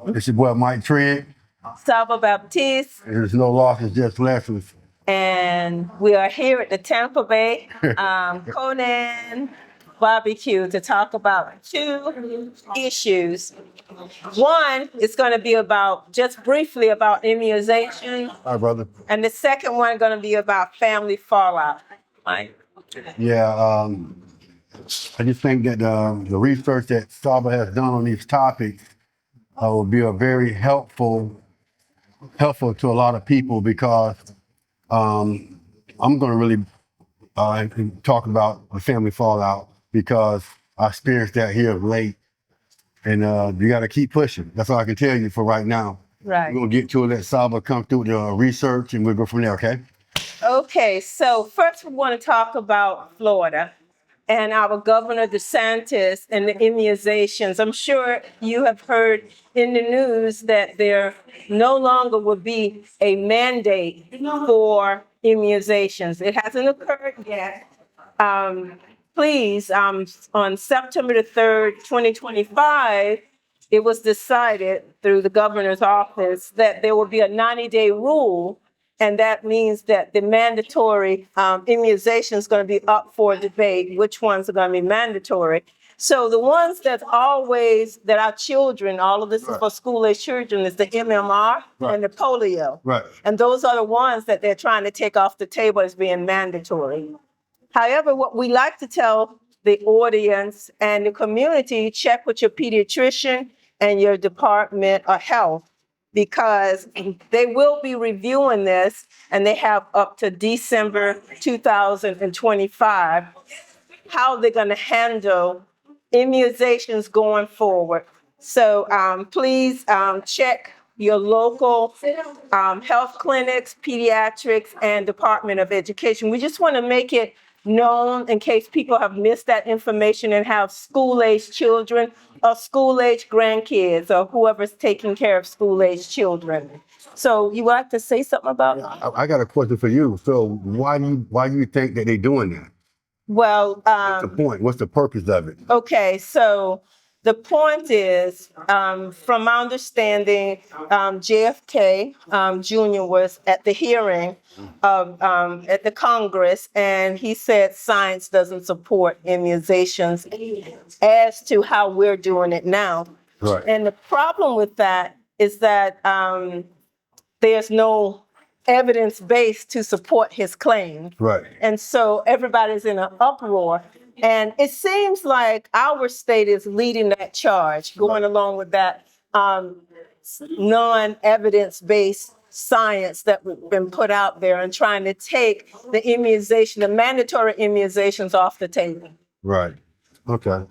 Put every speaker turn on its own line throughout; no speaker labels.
It's your boy Mike Trigg.
Salva Baptiste.
There's no losses, just lessons.
And we are here at the Tampa Bay Konan BBQ to talk about two issues. One is going to be about, just briefly, about immunization.
Hi, brother.
And the second one going to be about family fallout. Mike?
Yeah, I just think that the research that Saba has done on these topics will be a very helpful to a lot of people, because I'm going to really talk about the family fallout, because I experienced that here of late, and you got to keep pushing. That's all I can tell you for right now.
Right.
We're going to get to it, let Saba come through the research, and we'll go from there, okay?
Okay, so first we want to talk about Florida and our Governor DeSantis and the immunizations. I'm sure you have heard in the news that there no longer will be a mandate for immunizations. It hasn't occurred yet. Please, on September the 3rd, 2025, it was decided through the governor's office that there will be a 90-day rule. And that means that the mandatory immunization is going to be up for debate, which ones are going to be mandatory. So the ones that our children, all of this is for school-age children, is the MMR and the polio.
Right.
And those are the ones that they're trying to take off the table as being mandatory. However, what we like to tell the audience and the community, check with your pediatrician and your Department of Health, because they will be reviewing this, and they have up to December 2025, how they're going to handle immunizations going forward. So please check your local health clinics, pediatrics, and Department of Education. We just want to make it known in case people have missed that information and have school-age children or school-age grandkids or whoever's taking care of school-age children. So you would like to say something about that?
I got a question for you. So why do you think that they're doing that?
Well,
what's the point? What's the purpose of it?
Okay, so the point is, from my understanding, JFK Jr. was at the hearing at the Congress, and he said science doesn't support immunizations as to how we're doing it now.
Right.
And the problem with that is that there's no evidence base to support his claim.
Right.
And so everybody's in an uproar. And it seems like our state is leading that charge, going along with that non-evidence-based science that has been put out there, and trying to take the immunization, the mandatory immunizations off the table.
Right. Okay.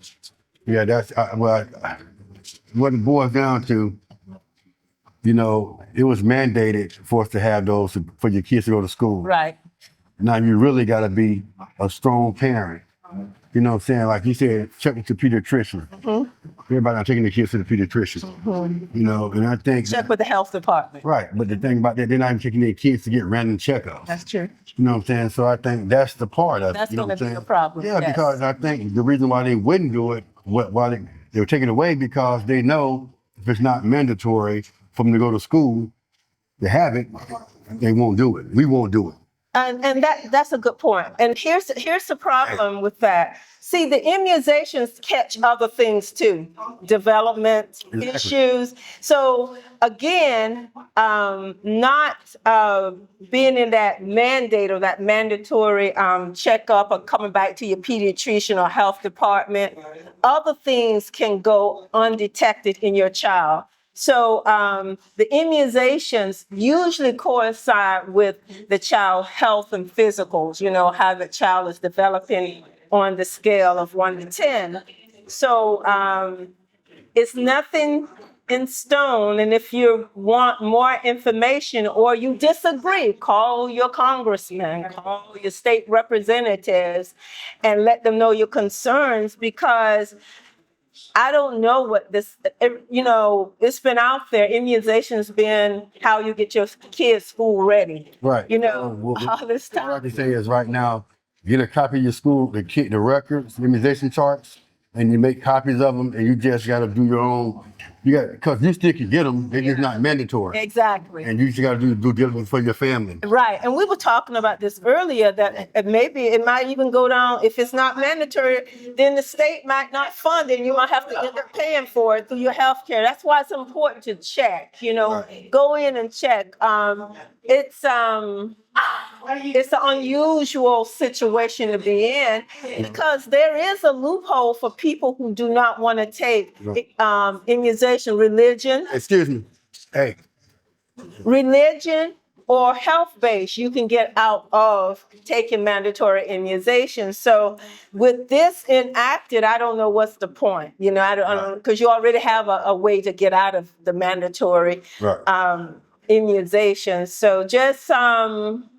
Yeah, that's what it boils down to. You know, it was mandated for us to have those for your kids to go to school.
Right.
Now you really got to be a strong parent. You know what I'm saying? Like you said, check with the pediatrician. Mm-hmm. Everybody not taking their kids to the pediatrician. Mm-hmm. You know, and I think
check with the health department.
Right, but the thing about that, they're not even taking their kids to get random checkups.
That's true.
You know what I'm saying? So I think that's the part of it.
That's
going to
be a problem.
Yeah,
yes.
Because I think the reason why they wouldn't do it, why they were taking it away, because they know if it's not mandatory for them to go to school to have it, they won't do it. We won't do it.
And that's a good point. And here's the problem with that. See, the immunizations catch other things too, development issues. So again, not being in that mandate or that mandatory checkup or coming back to your pediatrician or health department, other things can go undetected in your child. So the immunizations usually coincide with the child's health and physicals, you know, how the child is developing on the scale of 1 to 10. So it's nothing in stone. And if you want more information or you disagree, call your congressman, call your state representatives, and let them know your concerns, because I don't know what this, you know, it's been out there. Immunization's been how you get your kids school ready.
Right.
You know, all this time.
What I can say is right now, get a copy of your school, the records, immunization charts, and you make copies of them, and you just got to do your own because you still can get them, they're just not mandatory.
Exactly.
And you just got to do due diligence for your family.
Right. And we were talking about this earlier that maybe it might even go down. If it's not mandatory, then the state might not fund it. And you might have to end up paying for it through your health care. That's why it's important to check,
Right.
go in and check. It's an unusual situation to be in because there is a loophole for people who do not want to take immunization,
Excuse me. Hey,
religion or health-based, you can get out of taking mandatory immunization. So with this enacted, I don't know what's the point, I don't because you already have a way to get out of the mandatory
right.
immunization. So just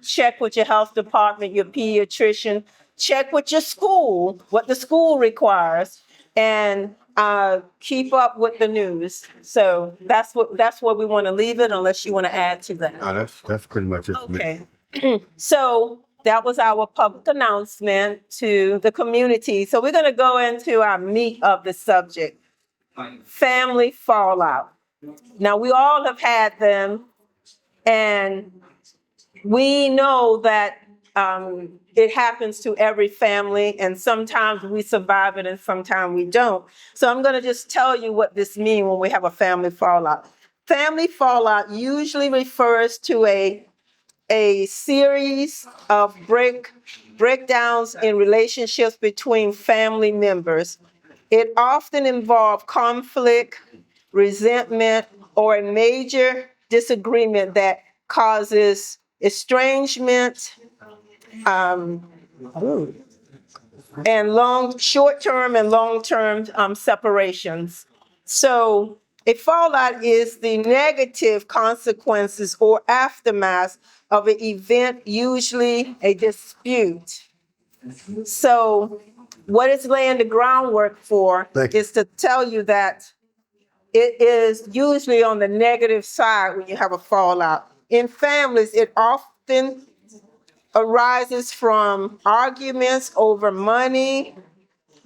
check with your health department, your pediatrician, check with your school, what the school requires, and keep up with the news. So that's where we want to leave it, unless you want to add to that.
No, that's pretty much it for me.
Okay. So that was our public announcement to the community. So we're going to go into our meat of the subject, family fallout. Now, we all have had them, and we know that it happens to every family, and sometimes we survive it and sometimes we don't. So I'm going to just tell you what this means when we have a family fallout. Family fallout usually refers to a series of breakdowns in relationships between family members. It often involves conflict, resentment, or a major disagreement that causes estrangement, and short-term and long-term separations. So a fallout is the negative consequences or aftermath of an event, usually a dispute. So what it's laying the groundwork for is to tell you that it is usually on the negative side when you have a fallout. In families, it often arises from arguments over money,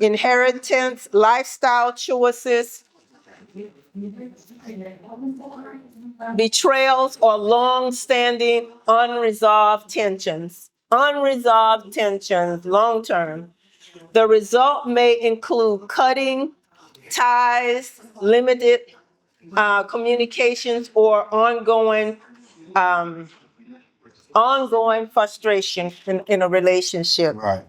inheritance, lifestyle choices, betrayals, or long-standing unresolved tensions. Unresolved tensions, long-term. The result may include cutting ties, limited communications, or ongoing frustration in a relationship.
Right.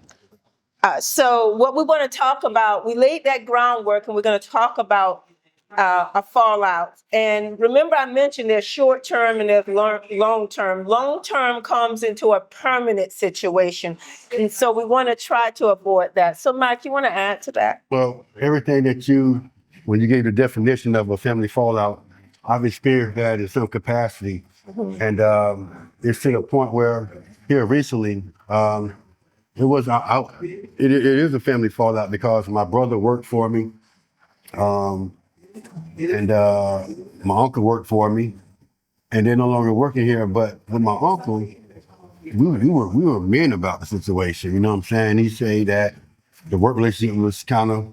So what we want to talk about, we laid that groundwork, and we're going to talk about a fallout. And remember, I mentioned there's short-term and there's long-term. Long-term comes into a permanent situation. And so we want to try to avoid that. So Mike, you want to add to that?
Well, everything that when you gave the definition of a family fallout, I've experienced that in some capacity. Mm-hmm. And it's to the point where here recently, it is a family fallout because my brother worked for me. And my uncle worked for me, and they're no longer working here. But with my uncle, we were men about the situation. You know what I'm saying? He said that the work relationship was kind of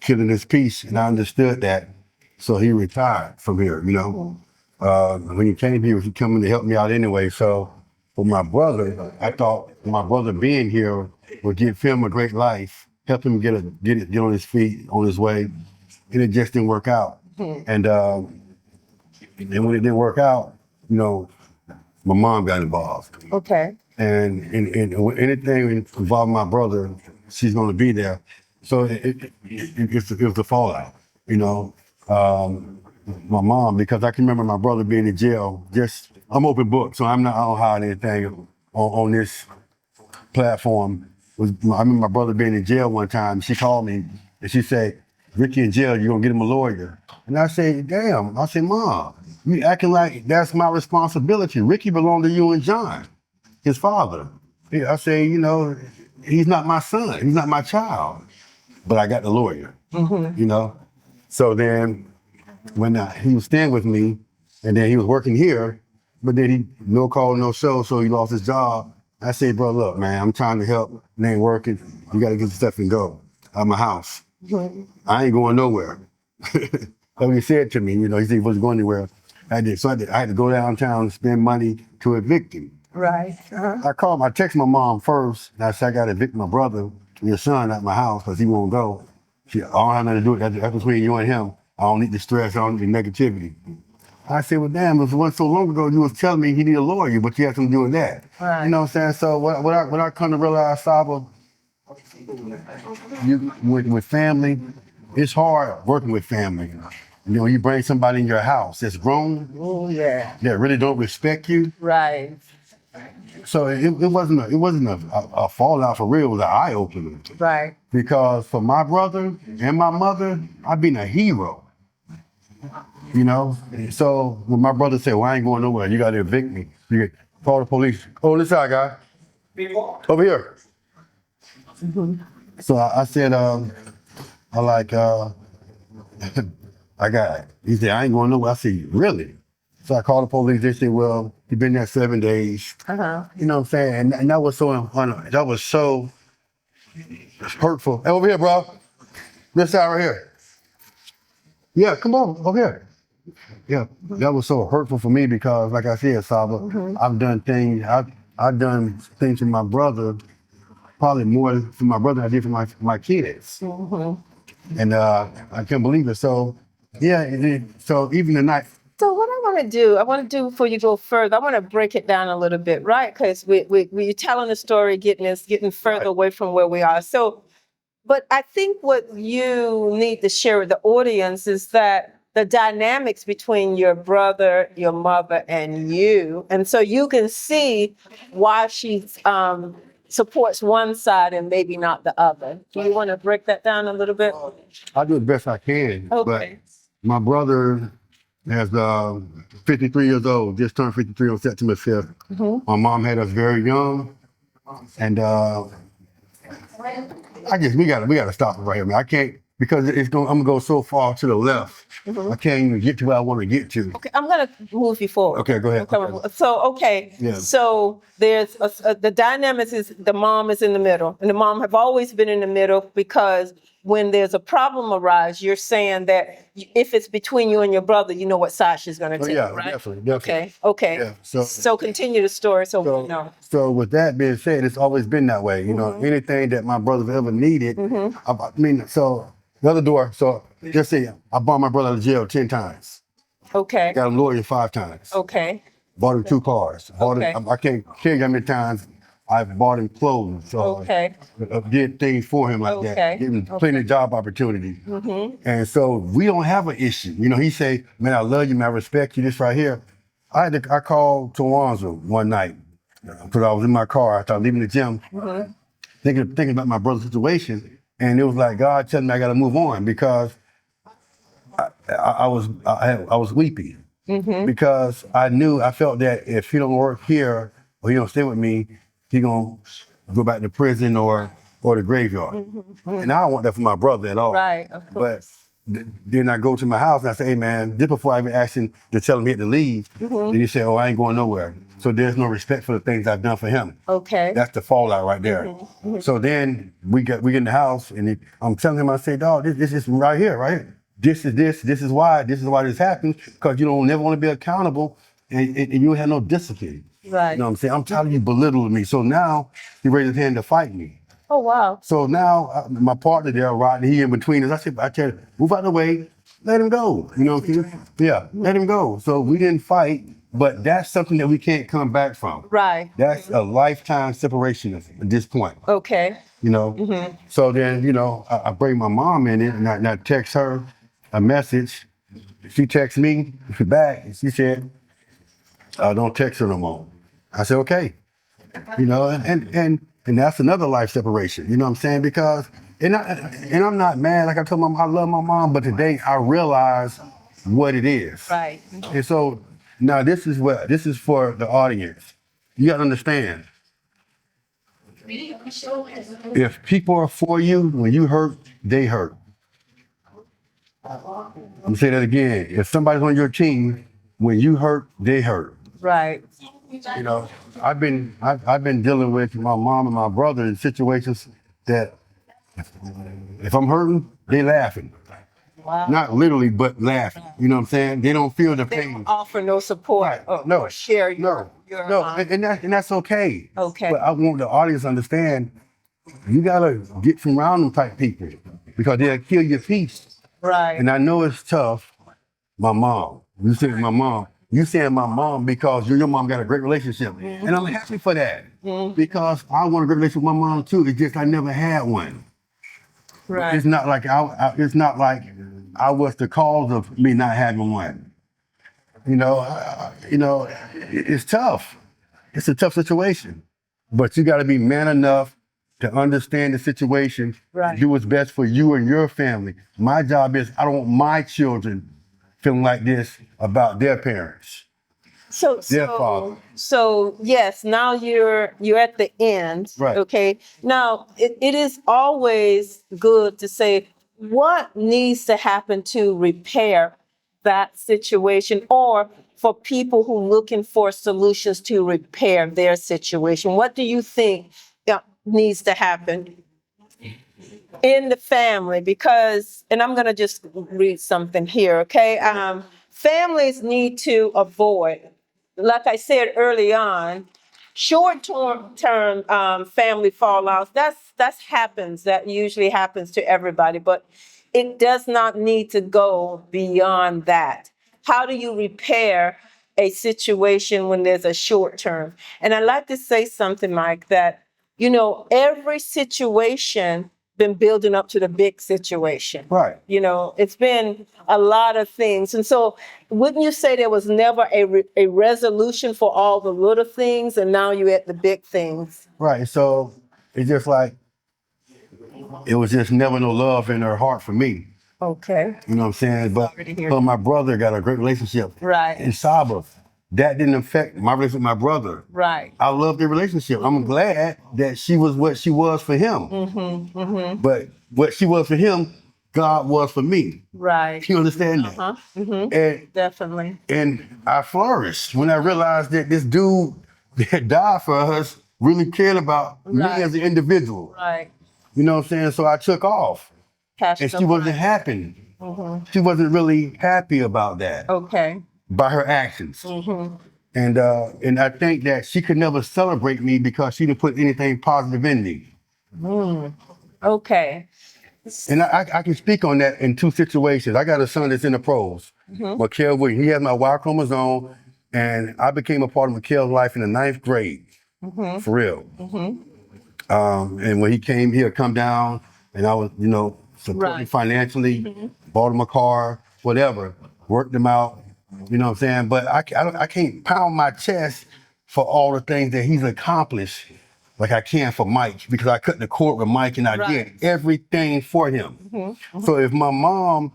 killing his peace, and I understood that. So he retired from here. When he came, he was coming to help me out anyway. So for my brother, I thought my brother being here would give him a great life, help him get on his feet, on his way. And it just didn't work out. Mm-hmm. And when it didn't work out, my mom got involved.
Okay.
And anything involving my brother, she's going to be there. So it was a fallout, my mom, because I can remember my brother being in jail. I'm open book, so I don't hide anything on this platform. I remember my brother being in jail one time. She called me and she said, "Ricky in jail, you're gonna get him a lawyer." And I said, "Damn," I said, "Mom, you acting like that's my responsibility. Ricky belonged to you and John, his father." I say, he's not my son, he's not my child, but I got the lawyer, mm-hmm. So then when he was staying with me and then he was working here, but then he no call, no show, so he lost his job. I said, "Bro, look, man, I'm trying to help, it ain't working. You gotta get your stuff and go out of my house." I ain't going nowhere. So he said to me, you know, he said he wasn't going anywhere. I had to go downtown and spend money to evict him.
Right.
I texted my mom first, and I said, I got to evict my brother, your son, out my house because he won't go. I don't have nothing to do with it. That's between you and him. I don't need the stress. I don't need the negativity. I said, well, damn, it wasn't so long ago you was telling me he need a lawyer, but you had something to do with that.
Right.
You know what I'm saying? So what I come to realize, Saba, with family, it's hard working with family. You know, you bring somebody in your house that's grown,
Oh, yeah.
that really don't respect you.
Right.
So it wasn't a fallout for real. It was an eye opener.
Right.
Because for my brother and my mother, I've been a hero. You know. So when my brother said, "Well, I ain't going nowhere. You got to evict me. You call the police." Oh, this side, guy. Over here. So I said, I like, I got it. He said, I ain't going nowhere. I said, really? So I called the police. They said, well, he been there 7 days. You know what I'm saying? And that was so hurtful. Hey, over here, bro. This side right here. Yeah, come on, over here. Yeah, that was so hurtful for me because, like I said, Saba, I've done things to my brother, probably more for my brother than I did for my kids. And I can't believe it. So, yeah, so even tonight.
So what I want to do before you go further, I want to break it down a little bit, right? Because we're telling the story, getting further away from where we are. So, but I think what you need to share with the audience is that the dynamics between your brother, your mother, and you, and so you can see why she supports one side and maybe not the other. Do you want to break that down a little bit?
I'll do the best I can.
Okay.
But my brother is 53 years old, just turned 53 on September 5th. My mom had us very young. And I guess we gotta stop it right here, man. I can't, because I'm gonna go so far to the left. I can't even get to where I want to get to.
Okay, I'm gonna move you forward.
Okay, go ahead.
Okay. So,
Yeah.
so there's the dynamics is the mom is in the middle, and the mom have always been in the middle because when there's a problem arise, you're saying that if it's between you and your brother, you know what side she's gonna take,
Yeah,
right?
definitely.
Okay.
Yeah,
So continue the story so we know.
So with that being said, it's always been that way. You know, anything that my brother ever needed, I mean, so the other door, so just say I brought my brother to jail 10 times.
Okay.
Got him lawyered 5 times.
Okay.
Bought him 2 cars.
Okay.
I can't tell you how many times I've bought him clothes. So
Okay.
did things for him like that. Give him plenty of job opportunities. And so we don't have an issue. You know, he say, man, I love you, man, I respect you, this right here. I called Tawanza one night because I was in my car after leaving the gym, thinking about my brother's situation. And it was like God telling me I got to move on because I was weepy because I felt that if he don't work here or he don't stay with me, he gonna go back to prison or the graveyard. And I don't want that for my brother at all.
Right, of course.
But then I go to my house and I say, hey man, just before I even asked him to tell him he had to leave, then he said, oh, I ain't going nowhere. So there's no respect for the things I've done for him.
Okay.
That's the fallout right there. So then we get in the house and I'm telling him, I say, dog, this is right here, right? This is why this happens, because you don't never want to be accountable and you don't have no discipline.
Right.
You know what I'm saying? I'm tired of you belittling me. So now he raised his hand to fight me.
Oh, wow.
So now my partner there, Rodney, he in between us. I tell him, move out of the way, let him go. You know what I'm saying? Yeah, let him go. So we didn't fight, but that's something that we can't come back from.
Right.
That's a lifetime separation at this point.
Okay.
You know? So then, you know, I bring my mom in it and I text her a message. She texts me back and she said, don't text her no more. I said, okay. You know, and that's another life separation, you know what I'm saying? Because, and I'm not mad, like I told my mom, I love my mom, but today I realize what it is.
Right.
And so now this is for the audience. You gotta understand. If people are for you, when you hurt, they hurt. I'm gonna say that again. If somebody's on your team, when you hurt, they hurt.
Right.
You know, I've been dealing with my mom and my brother in situations that if I'm hurting, they laughing.
Wow.
Not literally, but laughing. You know what I'm saying? They don't feel the
They
pain.
don't offer no support or,
No,
or share
no,
your
no, and that's okay.
Okay.
But I want the audience to understand you gotta get from around them type people because they'll kill your peace.
right.
And I know it's tough. My mom, you saying my mom, you saying my mom because you and your mom got a great relationship, and I'm happy for that because I want a great relationship with my mom too. It's just I never had one.
Right.
It's not like it's not like I was the cause of me not having one. You know, it's tough. It's a tough situation, but you got to be man enough to understand the situation,
Right.
do what's best for you and your family. My job is I don't want my children feeling like this about their parents.
So,
Their father.
so yes, now you're at the end.
Right.
Okay. Now it is always good to say what needs to happen to repair that situation or for people who are looking for solutions to repair their situation. What do you think needs to happen in the family? Because, and I'm going to just read something here, okay? Families need to avoid, like I said early on, short-term family fallouts. That usually happens to everybody, but it does not need to go beyond that. How do you repair a situation when there's a short term? And I like to say something like that, every situation been building up to the big situation.
Right.
It's been a lot of things. And so wouldn't you say there was never a resolution for all the little things and now you're at the big things?
Right. So it's just like it was just never no love in her heart for me.
Okay.
You know what I'm saying? But
Sorry to hear
my brother got a great relationship.
Right.
In Saba. That didn't affect my relationship with my brother.
Right.
I love their relationship. I'm glad that she was what she was for him. But what she was for him, God was for me.
Right.
You understand that? And
Definitely.
and I flourished when I realized that this dude that died for us really cared about me
Right.
as an individual.
Right.
You know what I'm saying? So I took off.
Passion
And she wasn't happy. She wasn't really happy about that.
Okay.
By her actions. And I think that she could never celebrate me because she didn't put anything positive in me.
Okay.
And I can speak on that in two situations. I got a son that's in the pros, Mikael Williams. He has my Y chromosome, and I became a part of Mikael's life in the 9th grade, for real. And when he came, he'd come down, and I was, supporting
Right.
financially, bought him a car, whatever, worked him out. You know what I'm saying? But I can't pound my chest for all the things that he's accomplished like I can for Mike because I cut the cord with Mike and I
Right.
did everything for him. So if my mom,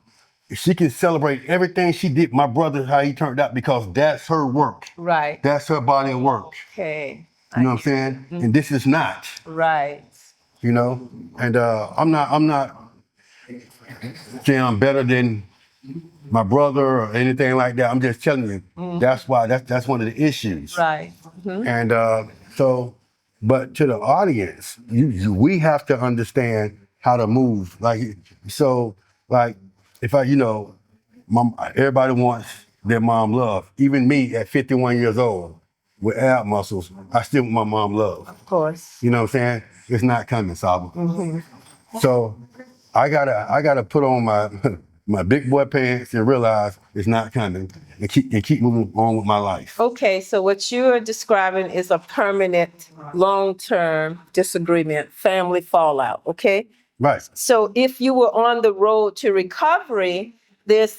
she can celebrate everything she did, my brother, how he turned out because that's her work.
Right.
That's her body of work.
Okay.
You know what I'm saying? And this is not,
Right.
And I'm not saying I'm better than my brother or anything like that. I'm just telling you, that's why that's one of the issues.
Right.
And but to the audience, we have to understand how to move. Like if everybody wants their mom love. Even me at 51 years old with ab muscles, I still want my mom love.
Of course.
You know what I'm saying? It's not coming, Saba. So I gotta put on my my big boy pants and realize it's not coming and keep moving on with my life.
Okay, so what you're describing is a permanent, long-term disagreement, family fallout, okay?
Right.
So if you were on the road to recovery, there's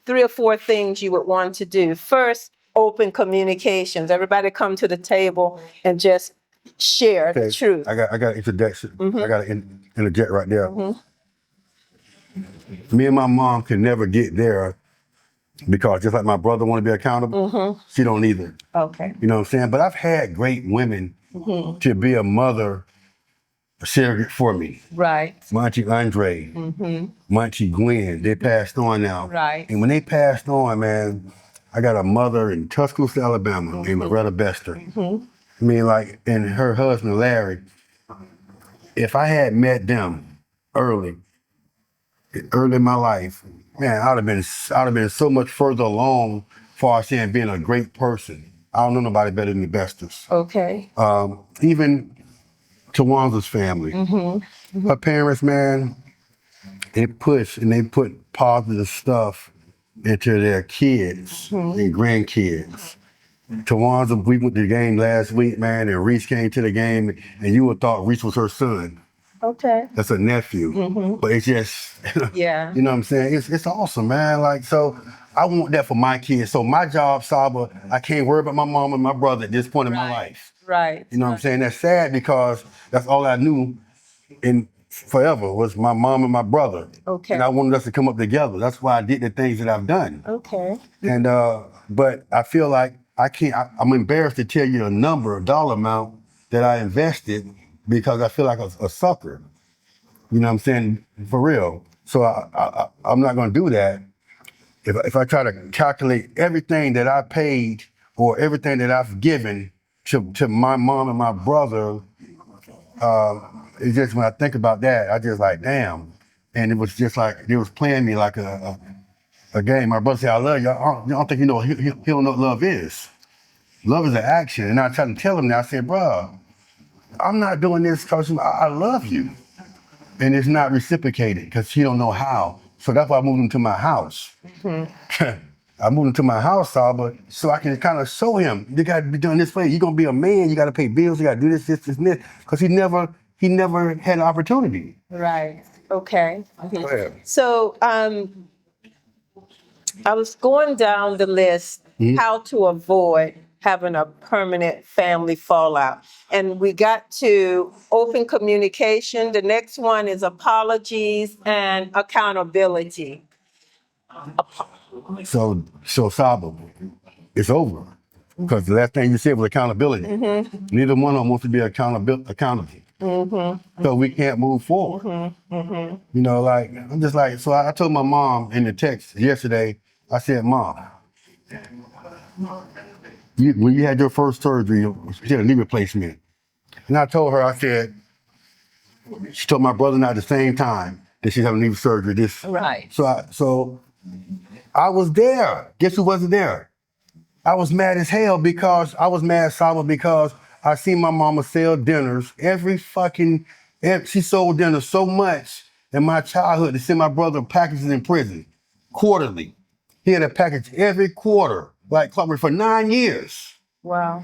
3 or 4 things you would want to do. First, open communications. Everybody come to the table and just share the truth.
I got an introduction. I got to interject right there. Me and my mom can never get there because just like my brother want to be accountable, she don't either.
Okay.
You know what I'm saying? But I've had great women to be a mother, a surrogate for me.
Right.
My Auntie Andre, my Auntie Gwen, they passed on now.
Right.
And when they passed on, man, I got a mother in Tuscaloosa, Alabama, named Loretta Bester. I mean, and her husband, Larry, if I had met them early, early in my life, man, I'd have been so much further along far as saying being a great person. I don't know nobody better than the bestest.
Okay.
Even Tawanda's family. Her parents, man, they push and they put positive stuff into their kids and grandkids. Tawanda, we went to the game last week, man, and Reese came to the game, and you would thought Reese was her son.
Okay.
That's a nephew. But it's just,
Yeah.
you know what I'm saying? It's awesome, man. Like, so I want that for my kids. So my job, Saba, I can't worry about my mom and my brother at this point in my life.
Right.
You know what I'm saying? That's sad because that's all I knew in forever was my mom and my brother.
Okay.
And I wanted us to come up together. That's why I did the things that I've done.
Okay.
And but I feel like I'm embarrassed to tell you a dollar amount that I invested because I feel like a sucker. You know what I'm saying? For real. So I'm not gonna do that. If I try to calculate everything that I paid or everything that I've given to my mom and my brother, it's just when I think about that, I just like, damn. And it was just like, they was playing me like a game. My brother said, I love you. I don't think you know, he don't know what love is. Love is an action. And I tried to tell him that, I said, bro, I'm not doing this because I love you. And it's not reciprocated because he don't know how. So that's why I moved him to my house. I moved him to my house, Saba, so I can kind of show him, you got to be doing this way. You're going to be a man. You got to pay bills. You got to do this, and this. Because he never had an opportunity.
Right. Okay.
Go ahead.
So I was going down the list, how to avoid having a permanent family fallout. And we got to open communication. The next one is apologies and accountability.
So Saba, it's over. Because the last thing you said was accountability. Neither one of them wants to be accountable. So we can't move forward. You know, like, I'm just like, so I told my mom in the text yesterday, I said, Mom, when you had your first surgery, you had a knee replacement. And I told her, I said, she told my brother and I at the same time that she's having knee surgery.
Right.
So I was there. Guess who wasn't there? I was mad as hell because I seen my mama sell dinners she sold dinners so much in my childhood to send my brother packages in prison quarterly. He had a package every quarter, like clockwork, for 9 years.
Wow.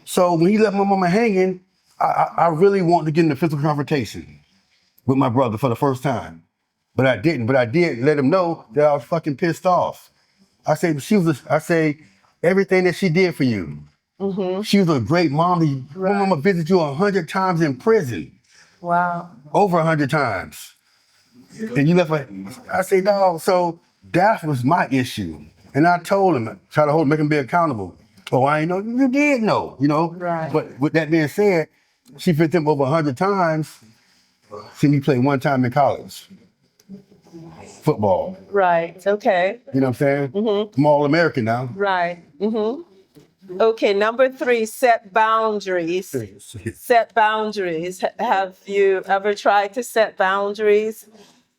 So when he left my mama hanging, I really wanted to get in a physical confrontation with my brother for the first time. But I didn't. But I did let him know that I was fucking pissed off. I say, everything that she did for you. She was a great mom. My mama visited you 100 times in prison.
Wow.
Over 100 times. And you left her. I say, dog, so that was my issue. And I told him, try to make him be accountable. Oh, I ain't know. You did know, you know?
Right.
But with that being said, she fit him over 100 times. See me play one time in college. Football.
Right. Okay.
You know what I'm saying? I'm All-American now.
Right. Okay, number 3, set boundaries. Set boundaries. Have you ever tried to set boundaries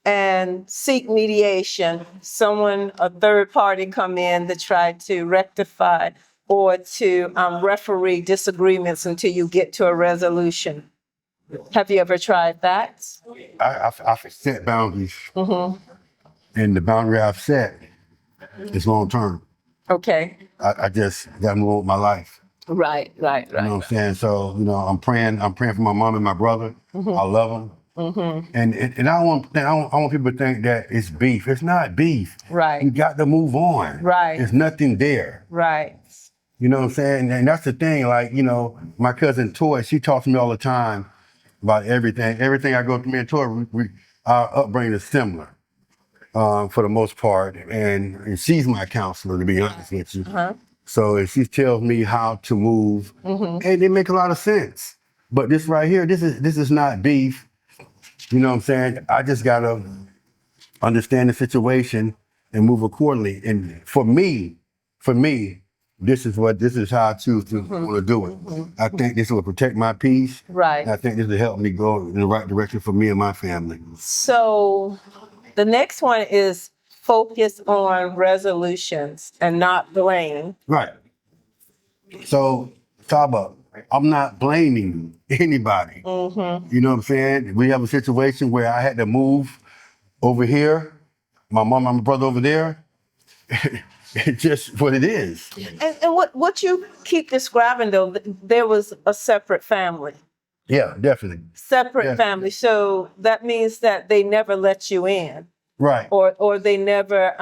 and seek mediation? A third party come in to try to rectify or to referee disagreements until you get to a resolution. Have you ever tried that?
I've set boundaries. And the boundary I've set is long term.
Okay.
I just got to move on with my life.
Right.
You know what I'm saying? So, you know, I'm praying for my mom and my brother. I love them. And I don't want people to think that it's beef. It's not beef.
Right.
You got to move on.
Right.
There's nothing there.
Right.
You know what I'm saying? And that's the thing, like, you know, my cousin Toy, she talks to me all the time about everything. Everything I go through, me and Toy, our upbringing is similar. For the most part, and she's my counselor, to be honest with you. So she tells me how to move, and it makes a lot of sense. But this right here, this is not beef. You know what I'm saying? I just gotta understand the situation and move accordingly. And for me, this is how I choose to want to do it. I think this will protect my peace.
Right.
And I think this will help me go in the right direction for me and my family.
So The next one is focus on resolutions and not blame.
Right. So, Saba, I'm not blaming anybody. You know what I'm saying? We have a situation where I had to move over here, my mom and my brother over there. It's just what it is.
And what you keep describing though, there was a separate family.
Yeah, definitely.
Separate
Yeah.
family. So that means that they never let you in.
Right.
Or they never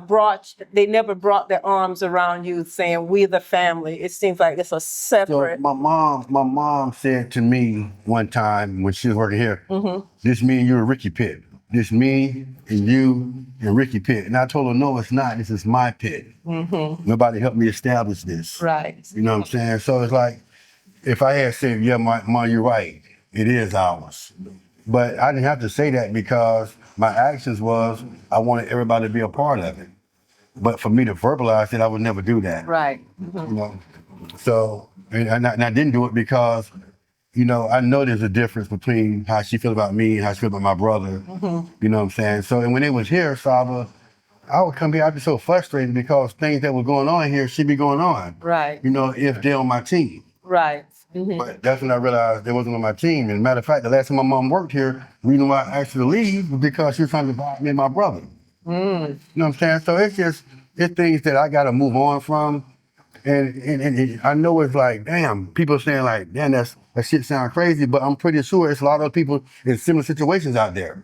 brought their arms around you saying we the family. It seems like it's a
So
separate.
my mom said to me one time when she was working here, this me and you and Ricky Pitt. This me and you and Ricky Pitt. And I told her, no, it's not. This is my pit. Nobody helped me establish this.
Right.
You know what I'm saying? So it's like, if I had said, yeah, mom, you're right. It is ours. But I didn't have to say that because my actions was, I wanted everybody to be a part of it. But for me to verbalize it, I would never do that.
Right.
You know? So, and I didn't do it because, you know, I know there's a difference between how she feel about me and how she feel about my brother. You know what I'm saying? So, and when they was here, Saba, I would come here, I'd be so frustrated because things that were going on here should be going on.
Right.
You know, if they're on my team.
Right.
But that's when I realized they wasn't on my team. And matter of fact, the last time my mom worked here, the reason why I asked her to leave was because she was trying to divide me and my brother. You know what I'm saying? So it's things that I gotta move on from. And I know it's like, damn, people saying like, damn, that shit sound crazy, but I'm pretty sure it's a lot of people in similar situations out there.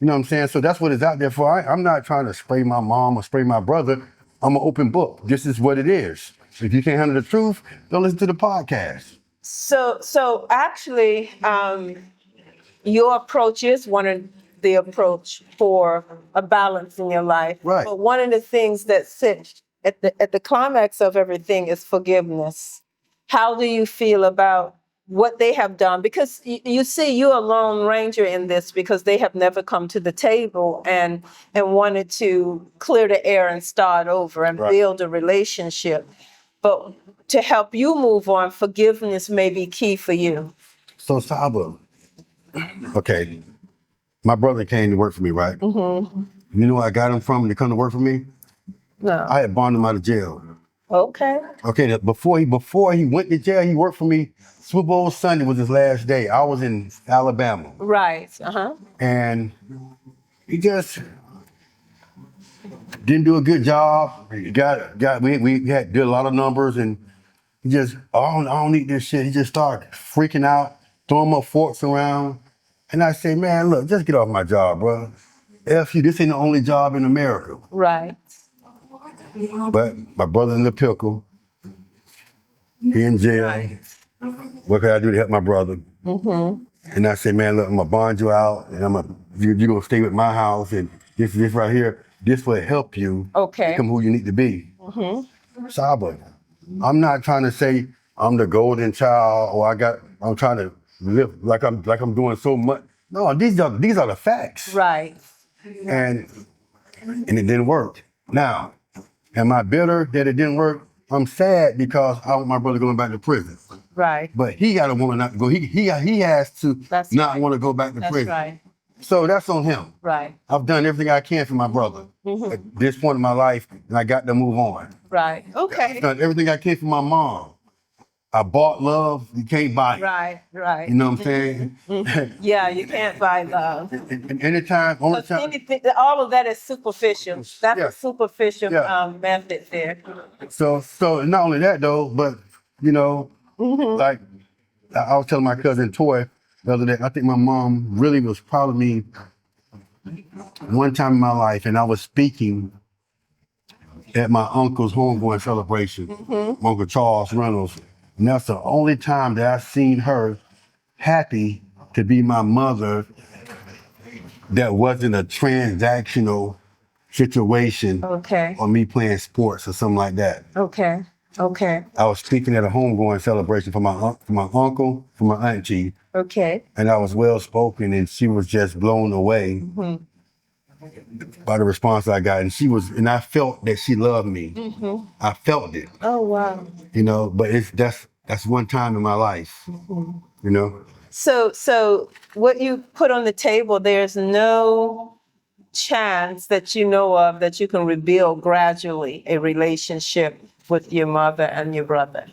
You know what I'm saying? So that's what it's out there for. I'm not trying to spray my mom or spray my brother. I'm an open book. This is what it is. If you can't handle the truth, don't listen to the podcast.
So actually, your approach is one of the approach for a balance in your life.
Right.
But one of the things that sits at the climax of everything is forgiveness. How do you feel about what they have done? Because you see, you're a lone ranger in this because they have never come to the table and wanted to clear the air and start over and build a relationship. But to help you move on, forgiveness may be key for you.
So Saba, okay, my brother came to work for me, right? You know where I got him from to come to work for me?
No.
I had bonded him out of jail.
Okay.
Okay, before he went to jail, he worked for me. Super Bowl Sunday was his last day. I was in Alabama.
Right.
And he just didn't do a good job. We did a lot of numbers and he just, I don't need this shit. He just started freaking out, throwing my forks around. And I say, man, look, just get off my job, bro. F you, this ain't the only job in America.
Right.
But my brother's in the pickle. He in jail.
Right.
What can I do to help my brother? And I said, man, look, I'm gonna bond you out and you're gonna stay with my house and this right here, this will help you become who you need to be. Saba, I'm not trying to say I'm the golden child or I'm trying to live like I'm doing so much. No, these are the facts.
Right.
And it didn't work. Now, am I bitter that it didn't work? I'm sad because I want my brother going back to prison.
Right.
But he got to want to not go. He has to not want to go back to prison.
Right.
So that's on him.
Right.
I've done everything I can for my brother at this point in my life, and I got to move on.
Right. Okay.
I've done everything I can for my mom. I bought love. You can't buy it.
Right. Right.
You know what I'm saying?
Yeah, you can't buy love.
And anytime, only time.
Anything, all of that is superficial. That's a superficial method there.
So not only that though, but you know, like I was telling my cousin Toy the other day, I think my mom really was proud of me one time in my life, and I was speaking at my uncle's homegoing celebration, my Uncle Charles Reynolds, and that's the only time that I've seen her happy to be my mother that wasn't a transactional situation or me playing sports or something like that.
Okay.
I was speaking at a homegoing celebration for my uncle, for my auntie.
Okay.
And I was well spoken, and she was just blown away by the response I got. And I felt that she loved me. I felt it.
Oh wow.
You know, but that's one time in my life. You know.
So what you put on the table, there's no chance that you know of that you can rebuild gradually a relationship with your mother and your brother?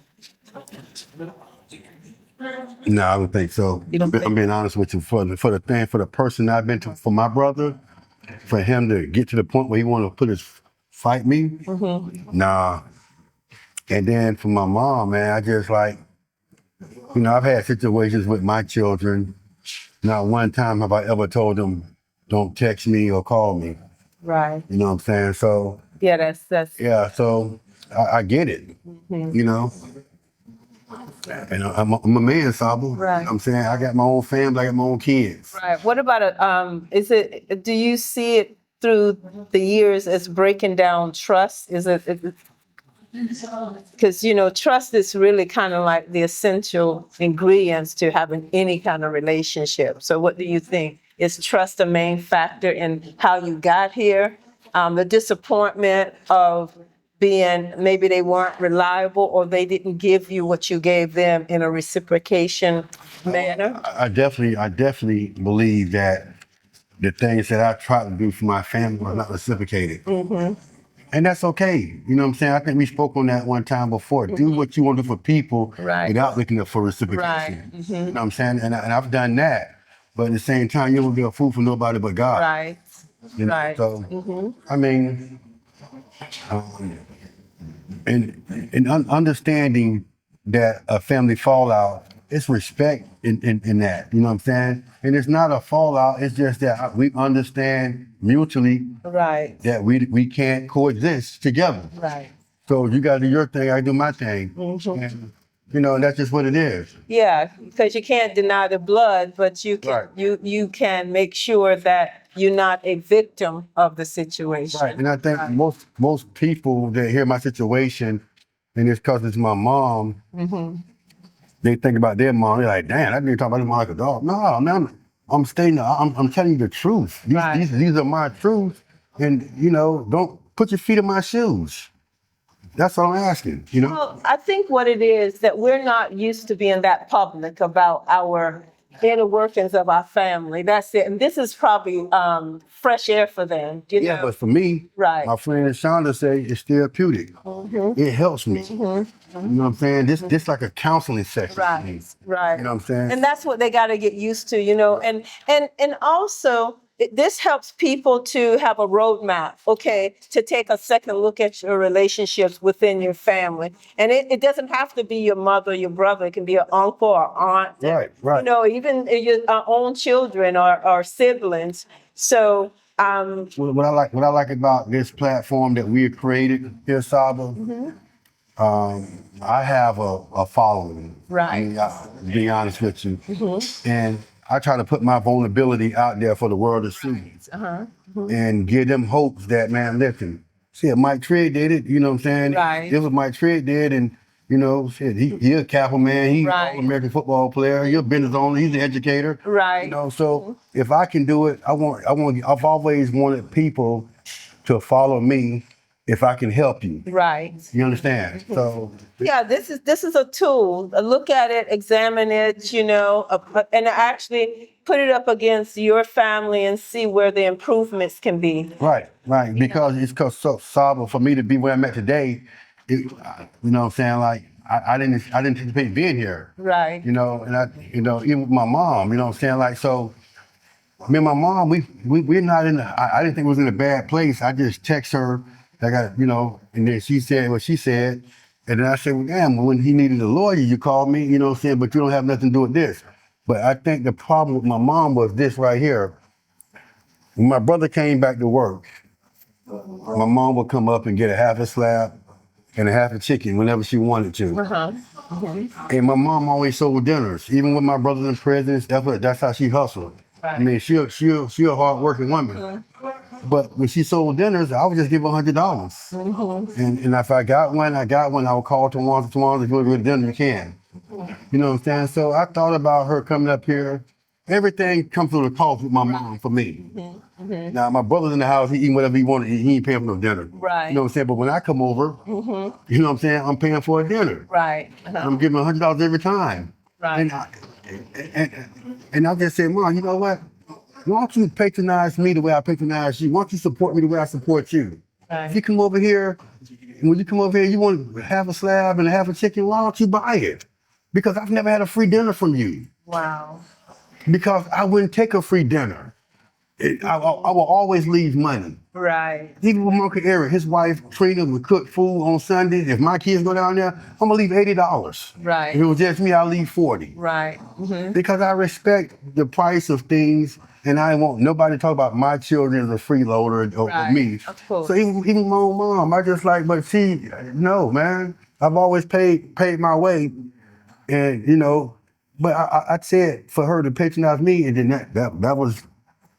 No, I don't think so.
You don't
I'm
think?
being honest with you. For the person I've been to, for my brother, for him to get to the point where he want to fight me, nah. And then for my mom, man, I just like, I've had situations with my children. Not one time have I ever told them, don't text me or call me.
Right.
You know what I'm saying? So,
Yeah, that's
yeah, so I get it, you know? And I'm a man, Saba.
Right.
You know what I'm saying? I got my own family, I got my own kids.
right. What about do you see it through the years as breaking down trust? Because trust is really kind of like the essential ingredients to having any kind of relationship. So what do you think? Is trust a main factor in how you got here? The disappointment of being maybe they weren't reliable or they didn't give you what you gave them in a reciprocation manner?
I definitely believe that the things that I try to do for my family are not reciprocated. And that's okay. You know what I'm saying? I think we spoke on that one time before. Do what you want to do for people
Right.
without looking for reciprocation.
Right.
You know what I'm saying? And I've done that. But at the same time, you don't be a fool for nobody but God.
Right.
You know?
Right.
So, I mean, and understanding that a family fallout, it's respect in that. You know what I'm saying? And it's not a fallout. It's just that we understand mutually
Right.
that we can't coexist together.
Right.
So you got to do your thing, I do my thing. And, that's just what it is.
Yeah, because you can't deny the blood, but you can
Right.
you can make sure that you're not a victim of the situation.
Right. And I think most people that hear my situation, and it's because it's my mom, they think about their mom. They're like, damn, that nigga talking about his mom like a dog. No, man, I'm telling you the truth. These are my truths. And, don't put your feet in my shoes. That's what I'm asking,
Well, I think what it is that we're not used to being that public about our inner workings of our family. That's it. And this is probably fresh air for them.
Yeah, but for me,
Right.
my friend Shonda say it's therapeutic. It helps me. You know what I'm saying? This like a counseling session. For me.
Right.
You know what I'm saying?
And that's what they got to get used to, and also this helps people to have a roadmap, okay, to take a second look at your relationships within your family. And it doesn't have to be your mother, your brother. It can be an uncle or aunt.
Right.
Even your own children or siblings. So,
What I like about this platform that we have created here, Saba, I have a following.
Right.
I mean, to be honest with you. And I try to put my vulnerability out there for the world to see. And give them hopes that, man, listen, shit, Mike Trigg did it, you know what I'm saying?
Right.
It was Mike Trigg did, and, shit, he a Kappa man, he's
Right.
an All-American football player, he's a business owner, he's an educator.
Right.
So if I can do it, I've always wanted people to follow me if I can help you.
right.
You understand? So
Yeah, this is a tool. Look at it, examine it, and actually put it up against your family and see where the improvements can be.
right. Because Saba, for me to be where I'm at today, you know what I'm saying? Like I didn't anticipate being here.
Right.
And even with my mom, you know what I'm saying? Like, so me and my mom, we're not I didn't think we was in a bad place. I just text her, and then she said what she said. And then I said, well, damn, when he needed a lawyer, you called me, you know what I'm saying? But you don't have nothing to do with this. But I think the problem with my mom was this right here. When my brother came back to work, my mom would come up and get a half a slab and a half a chicken whenever she wanted to. And my mom always sold dinners, even with my brothers in prison. That's how she hustled.
Right.
I mean, she a hard-working woman. But when she sold dinners, I would just give her $100. And if I got one, I would call Tawana, if you want to go to dinner, you can. You know what I'm saying? So I thought about her coming up here. Everything comes through the cost with my mom for me. Now, my brother's in the house, he eating whatever he wanted, he ain't paying for no dinner.
Right.
You know what I'm saying? But when I come over, you know what I'm saying, I'm paying for a dinner.
Right.
I'm giving $100 every time.
Right.
And I just said, Mom, you know what? why don't you patronize me the way I patronize you? Why don't you support me the way I support you? If you come over here, when you come over here, you want half a slab and half a chicken, why don't you buy it? Because I've never had a free dinner from you.
Wow.
Because I wouldn't take a free dinner. I will always leave money.
Right.
Even with Uncle Eric, his wife Trina would cook food on Sundays. If my kids go down there, I'm gonna leave $80.
Right.
If it was just me, I'll leave 40.
Right. Mm-hmm.
Because I respect the price of things, and I want nobody to talk about my children as a freeloader or me.
Of course.
So even my own mom, I just like, but she, no, man. I've always paid my way, and you know, but I said for her to patronize me, and then that was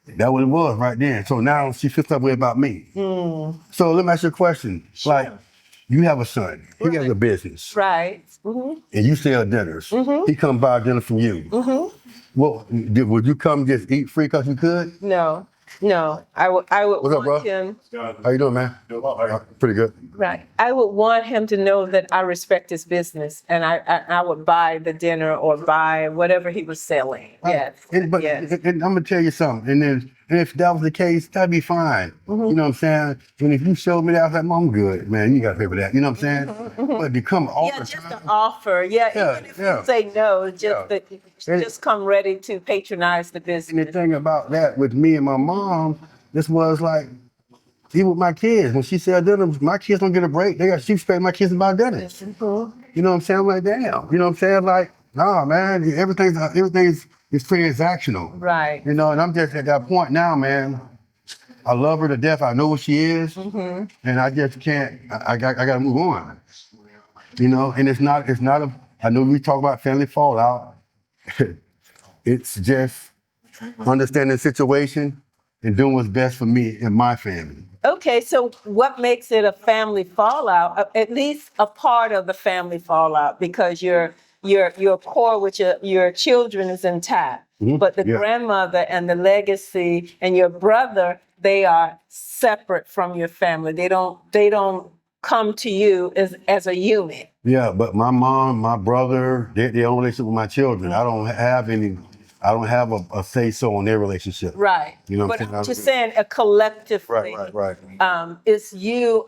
what it was right then. So now she feels that way about me. So let me ask you a question.
Sure.
Like, you have a son. He has a business.
Right. Mm-hmm.
And you sell dinners. He comes buy dinner from you. Well, would you come just eat free because you could?
No. I would
What's up, bro?
want him.
How you doing, man? Pretty good.
Right. I would want him to know that I respect his business, and I would buy the dinner or buy whatever he was selling. Yes.
And I'm gonna tell you something. And if that was the case, that'd be fine. You know what I'm saying? And if you showed me that, I was like, "Mom, I'm good, man. You gotta pay for that." You know what I'm saying? But to come all the
Just
time,
an offer. Even if you say no, just come ready to patronize the
And
business.
the thing about that with me and my mom, this was like, even with my kids, when she said dinner, my kids don't get a break. She expect my kids to buy dinner. You know what I'm saying? I'm like, damn. You know what I'm saying? Like, nah, man, everything is transactional.
Right.
You know, and I'm just at that point now, man. I love her to death. I know what she is, and I just can't. I got to move on. You know, and it's not a. I know we talk about family fallout. It's just understanding the situation and doing what's best for me and my family.
Okay, so what makes it a family fallout? At least a part of the family fallout, because your core with your children is intact, but the grandmother and the legacy and your brother, they are separate from your family. They don't come to you as a unit.
Yeah, but my mom, my brother, they own relationship with my children. I don't have a say-so on their relationship.
Right.
You know what
But
I'm
I'm
saying?
just saying a collective thing.
Right.
It's you,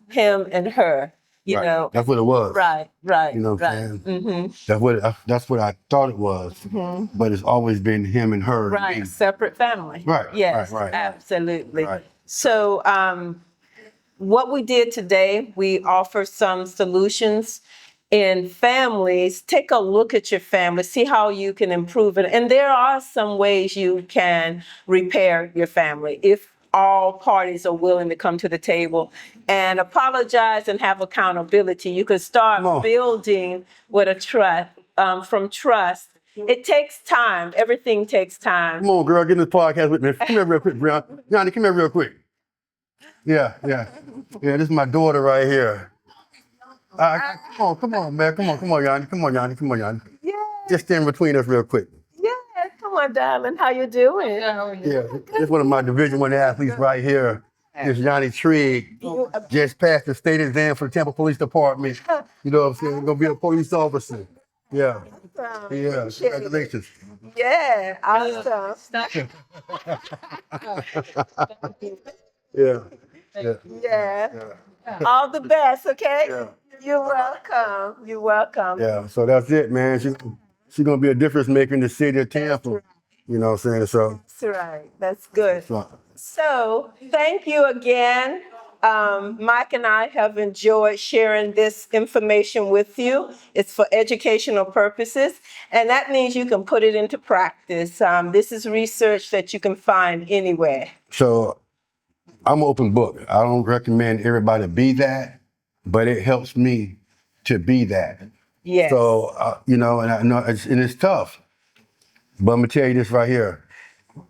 him, and her. You know.
That's what it was.
Right.
You know what I'm saying? That's what I thought it was. But it's always been him and her.
Right. Separate family.
Right.
Yes.
Right.
Absolutely.
Right.
So what we did today, we offer some solutions in families. Take a look at your family, see how you can improve it. And there are some ways you can repair your family if all parties are willing to come to the table and apologize and have accountability. You can start building with a trust, from trust. It takes time. Everything takes time.
Come on, girl, get in this podcast with me. Come here real quick, Brian. Yanni, come here real quick. Yeah. This is my daughter right here. Come on, man. Come on, Yanni.
Yeah.
Just stand between us real quick.
Yeah. Come on, darling. How you doing?
Yeah, this is one of my Division I athletes right here. This Johnny Trigg just passed the state exam for the Tampa Police Department. You know what I'm saying? He's gonna be a police officer. Yeah. Congratulations.
Yeah. Awesome.
Yeah.
All the best, okay?
Yeah.
You're welcome.
Yeah. So that's it, man. She's gonna be a difference maker in the city of Tampa. You know what I'm saying? So
That's right. That's good.
so
So thank you again. Mike and I have enjoyed sharing this information with you. It's for educational purposes, and that means you can put it into practice. This is research that you can find anywhere.
So I'm an open book. I don't recommend everybody be that, but it helps me to be that.
Yes.
So, and I know it's tough, but I'm gonna tell you this right here.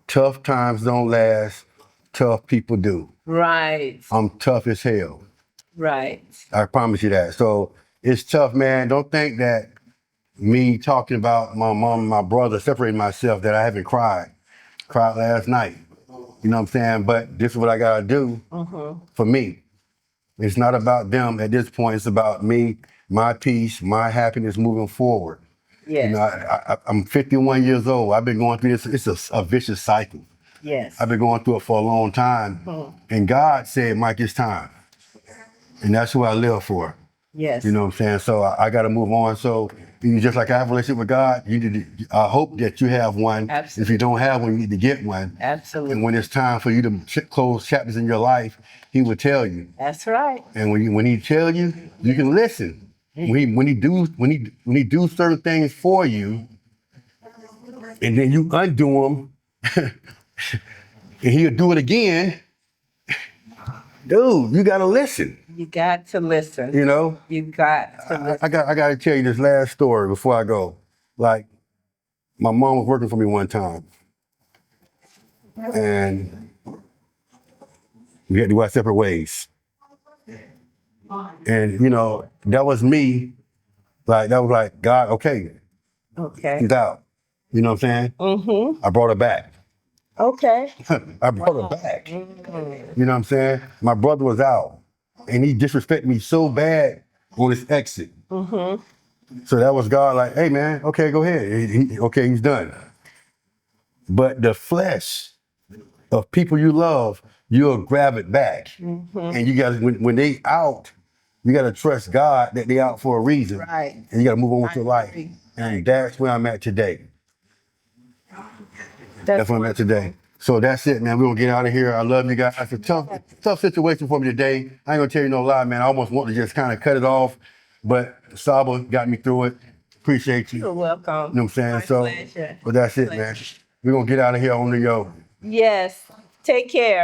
Tough times don't last, tough people do.
Right.
I'm tough as hell.
Right.
I promise you that. So it's tough, man. Don't think that me talking about my mom and my brother separating myself, that I haven't cried. Cried last night. You know what I'm saying? But this is what I gotta do for me. It's not about them at this point. It's about me, my peace, my happiness moving forward.
Yes.
You know, I'm 51 years old. I've been going through this. It's a vicious cycle.
Yes.
I've been going through it for a long time. And God said, Mike, it's time. And that's who I live for.
Yes.
You know what I'm saying? So I got to move on. So you just like I have a relationship with God, you need to, I hope that you have one.
Absolutely.
If you don't have one, you need to get one.
Absolutely.
And when it's time for you to close chapters in your life, He will tell you.
That's right.
And when He tell you, you can listen. When he do certain things for you, and then you undo them, and He'll do it again. Dude, you gotta listen.
You got to listen.
You know.
You got to listen.
I got to tell you this last story before I go. Like, my mom was working for me one time, and we had to go our separate ways. And you know, that was me. Like, that was like, God, okay,
Okay.
He's out. You know what I'm saying?
Mm-hmm.
I brought her back.
Okay.
I brought her back. You know what I'm saying? My brother was out, and he disrespected me so bad on his exit.
Mm-hmm.
So that was God like, hey man, okay, go ahead. Okay, he's done. But the flesh of people you love, you'll grab it back. And you guys, when they out, you gotta trust God that they out for a reason.
Right.
And you gotta move on with your life.
agree.
And that's where I'm at today. That's where I'm at today. So that's it, man. We're gonna get out of here. I love you guys. It's a tough situation for me today. I ain't gonna tell you no lie, man. I almost want to just kind of cut it off, but Saba got me through it. Appreciate you.
You're welcome.
You know what I'm saying?
My
So,
pleasure.
but that's it, man. We're gonna get out of here on the yo.
Yes. Take care.